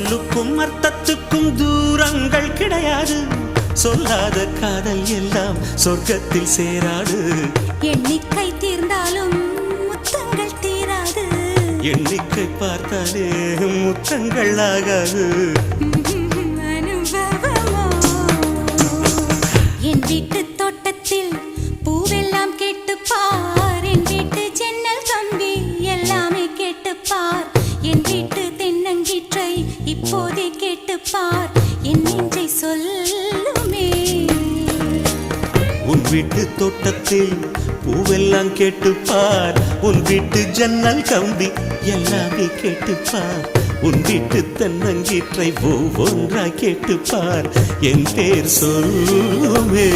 சொல்லுக்கும் அர்த்தத்துக்கும் தூரங்கள் கிடையாது. சொல்லாத காதல் எல்லாம் சொர்க்கத்தில் சேராது. எண்ணிக்கை தீர்ந்தாலும் முத்தங்கள் தீராது. எண்ணிக்கை பார்த்தாலே முத்தங்கள் ஆகாது. அனுபவமோ என் வீட்டு தோட்டத்தில் பூவெல்லாம் கேட்டுப்பார். என் வீட்டு ஜன்னல் கம்பி எல்லாமே கேட்டுப்பார். என் வீட்டு தென்னங்கீற்றை இப்போதே கேட்டுப்பார். என் நெஞ்சை சொல்லுமே. உன் வீட்டு தோட்டத்தில் பூவெல்லாம் கேட்டுப்பார். உன் வீட்டு ஜன்னல் கம்பி எல்லாமே கேட்டுப்பார். உன் வீட்டு தென்னங்கீற்றை ஒவ்வொன்றாய் கேட்டுப்பார். என் பேர் சொல்லுமே.